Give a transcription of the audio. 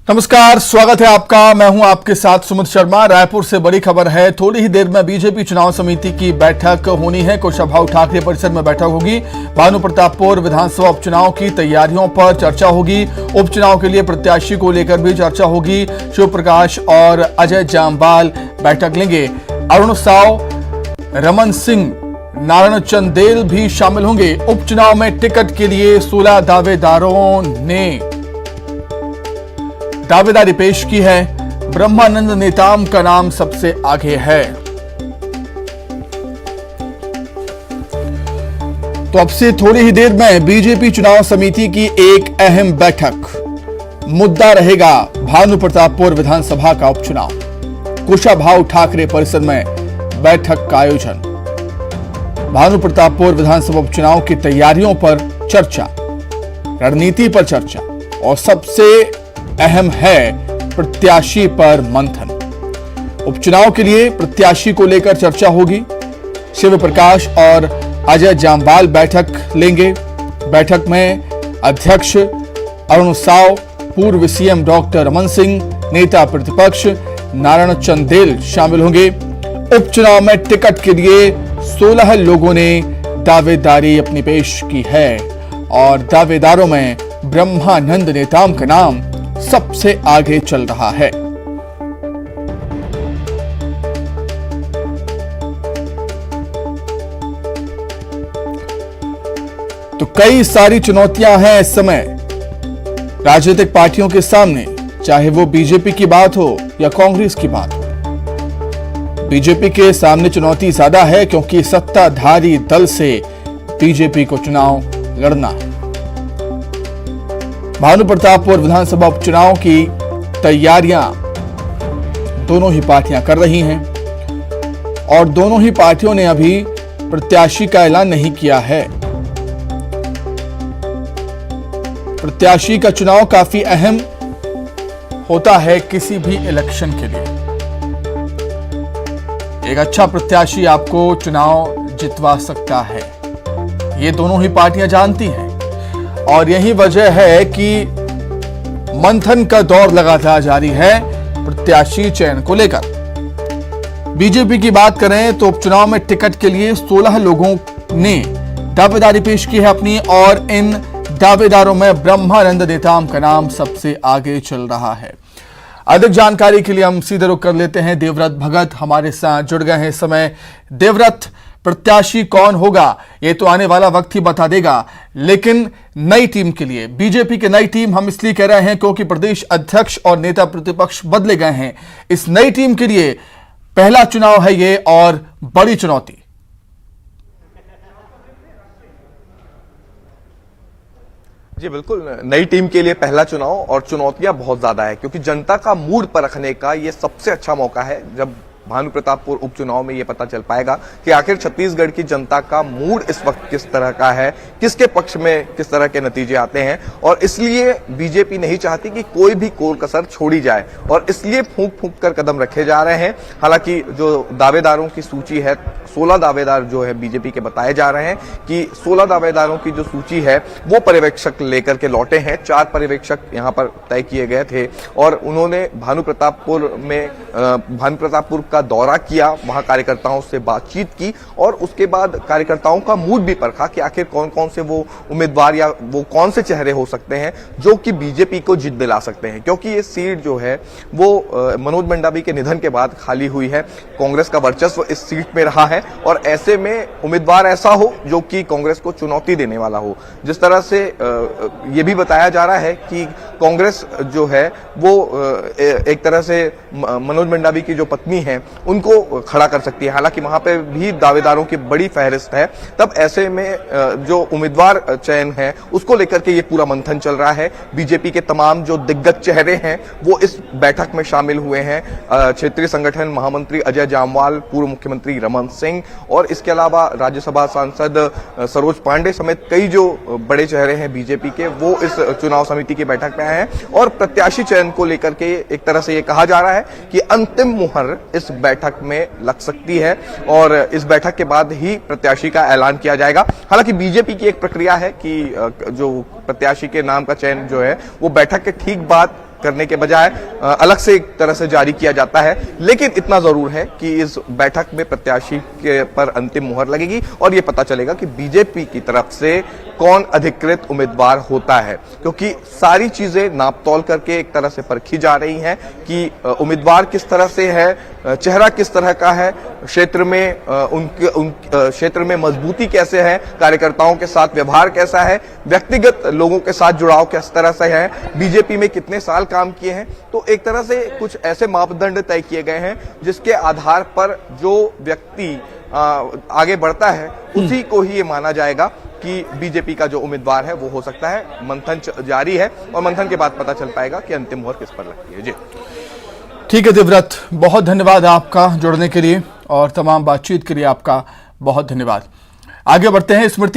नमस्कार, स्वागत है आपका। मैं हूं आपके साथ सुमित शर्मा। रायपुर से बड़ी खबर है। थोड़ी ही देर में बीजेपी चुनाव समिति की बैठक होनी है। कुशाभाऊ ठाकरे परिसर में बैठक होगी। भानु प्रतापपुर विधानसभा उपचुनाव की तैयारियों पर चर्चा होगी। उपचुनाव के लिए प्रत्याशी को लेकर भी चर्चा होगी। शिव प्रकाश और अजय जामवाल बैठक लेंगे। अरुण साव, रमन सिंह, नारायण चंदेल भी शामिल होंगे। उपचुनाव में टिकट के लिए 16 दावेदारों ने दावेदारी पेश की है। ब्रह्मानंद नेताम का नाम सबसे आगे है। तो अब से थोड़ी ही देर में बीजेपी चुनाव समिति की एक अहम बैठक। मुद्दा रहेगा भानु प्रतापपुर विधानसभा का उपचुनाव। कुशाभाऊ ठाकरे परिसर में बैठक का आयोजन। भानु प्रतापपुर विधानसभा उपचुनाव की तैयारियों पर चर्चा, रणनीति पर चर्चा और सबसे अहम है प्रत्याशी पर मंथन। उपचुनाव के लिए प्रत्याशी को लेकर चर्चा होगी। शिव प्रकाश और अजय जामवाल बैठक लेंगे। बैठक में अध्यक्ष अरुण साव, पूर्व सीएम डॉक्टर रमन सिंह, नेता प्रतिपक्ष नारायण चंदेल शामिल होंगे। उपचुनाव में टिकट के लिए 16 लोगों ने दावेदारी अपनी पेश की है और दावेदारों में ब्रह्मानंद नेताम का नाम सबसे आगे चल रहा है। तो कई सारी चुनौतियां हैं इस समय राजनीतिक पार्टियों के सामने, चाहे वो बीजेपी की बात हो या कांग्रेस की बात हो। बीजेपी के सामने चुनौती ज्यादा है क्योंकि सत्ताधारी दल से बीजेपी को चुनाव लड़ना है। भानु प्रतापपुर विधानसभा उपचुनाव की तैयारियां दोनों ही पार्टियां कर रही हैं और दोनों ही पार्टियों ने अभी प्रत्याशी का ऐलान नहीं किया है। प्रत्याशी का चुनाव काफी अहम होता है किसी भी इलेक्शन के लिए। एक अच्छा प्रत्याशी आपको चुनाव जितवा सकता है, ये दोनों ही पार्टियां जानती हैं और यही वजह है कि मंथन का दौर लगातार जारी है प्रत्याशी चयन को लेकर। बीजेपी की बात करें तो उपचुनाव में टिकट के लिए 16 लोगों ने दावेदारी पेश की है अपनी और इन दावेदारों में ब्रह्मानंद नेताम का नाम सबसे आगे चल रहा है। अधिक जानकारी के लिए हम सीधे रुख कर लेते हैं। देवव्रत भगत हमारे साथ जुड़ गए हैं इस समय। देवव्रत, प्रत्याशी कौन होगा ये तो आने वाला वक्त ही बता देगा, लेकिन नई टीम के लिए, बीजेपी की नई टीम हम इसलिए कह रहे हैं क्योंकि प्रदेश अध्यक्ष और नेता प्रतिपक्ष बदले गए हैं। इस नई टीम के लिए पहला चुनाव है ये और बड़ी चुनौती। जी बिल्कुल, नई टीम के लिए पहला चुनाव और चुनौतियां बहुत ज्यादा है क्योंकि जनता का मूड परखने का ये सबसे अच्छा मौका है जब भानु प्रतापपुर उपचुनाव में ये पता चल पाएगा कि आखिर छत्तीसगढ़ की जनता का मूड इस वक्त किस तरह का है, किसके पक्ष में किस तरह के नतीजे आते हैं। और इसलिए बीजेपी नहीं चाहती कि कोई भी कोर कसर छोड़ी जाए और इसलिए फूंक फूंक कर कदम रखे जा रहे हैं। हालांकि जो दावेदारों की सूची है, 16 दावेदार जो है बीजेपी के बताए जा रहे हैं कि 16 दावेदारों की जो सूची है वो पर्यवेक्षक लेकर के लौटे हैं। 4 पर्यवेक्षक यहां पर तय किए गए थे और उन्होंने भानु प्रतापपुर का दौरा किया, वहां कार्यकर्ताओं से बातचीत की और उसके बाद कार्यकर्ताओं का मूड भी परखा कि आखिर कौन कौन से वो उम्मीदवार या वो कौन से चेहरे हो सकते हैं जो कि बीजेपी को जीत दिला सकते हैं। क्योंकि ये सीट जो है वो मनोज मंडावी के निधन के बाद खाली हुई है। कांग्रेस का वर्चस्व इस सीट में रहा है और ऐसे में उम्मीदवार ऐसा हो जो कि कांग्रेस को चुनौती देने वाला हो। जिस तरह से ये भी बताया जा रहा है कि कांग्रेस जो है वो एक तरह से मनोज मंडावी की जो पत्नी है उनको खड़ा कर सकती है। हालांकि वहां पे भी दावेदारों की बड़ी फहरिस्त है। तब ऐसे में जो उम्मीदवार चयन है उसको लेकर के ये पूरा मंथन चल रहा है। बीजेपी के तमाम जो दिग्गज चेहरे हैं वो इस बैठक में शामिल हुए हैं। क्षेत्रीय संगठन महामंत्री अजय जामवाल, पूर्व मुख्यमंत्री रमन सिंह और इसके अलावा राज्यसभा सांसद सरोज पांडे समेत कई जो बड़े चेहरे हैं बीजेपी के, वो इस चुनाव समिति की बैठक में आए हैं। और प्रत्याशी चयन को लेकर के एक तरह से ये कहा जा रहा है कि अंतिम मुहर इस बैठक में लग सकती है और इस बैठक के बाद ही प्रत्याशी का ऐलान किया जाएगा। हालांकि बीजेपी की एक प्रक्रिया है कि जो प्रत्याशी के नाम का चयन जो है वो बैठक के ठीक बाद करने के बजाय अलग से एक तरह से जारी किया जाता है। लेकिन इतना जरूर है कि इस बैठक में प्रत्याशी के पर अंतिम मुहर लगेगी और ये पता चलेगा कि बीजेपी की तरफ से कौन अधिकृत उम्मीदवार होता है, क्योंकि सारी चीजें नापतोल करके एक तरह से परखी जा रही हैं कि उम्मीदवार किस तरह से है, चेहरा किस तरह का है, क्षेत्र में क्षेत्र में मजबूती कैसे है, कार्यकर्ताओं के साथ व्यवहार कैसा है, व्यक्तिगत लोगों के साथ जुड़ाव किस तरह से है, बीजेपी में कितने साल काम किए हैं। तो एक तरह से कुछ ऐसे मापदंड तय किए गए हैं जिसके आधार पर जो व्यक्ति आगे बढ़ता है उसी को ही ये माना जाएगा कि बीजेपी का जो उम्मीदवार है वो हो सकता है। मंथन जारी है और मंथन के बाद पता चल पाएगा कि अंतिम मुहर किस पर लगती है। जी ठीक है देवव्रत, बहुत धन्यवाद आपका जुड़ने के लिए और तमाम बातचीत के लिए आपका बहुत धन्यवाद। आगे बढ़ते हैं। स्मृति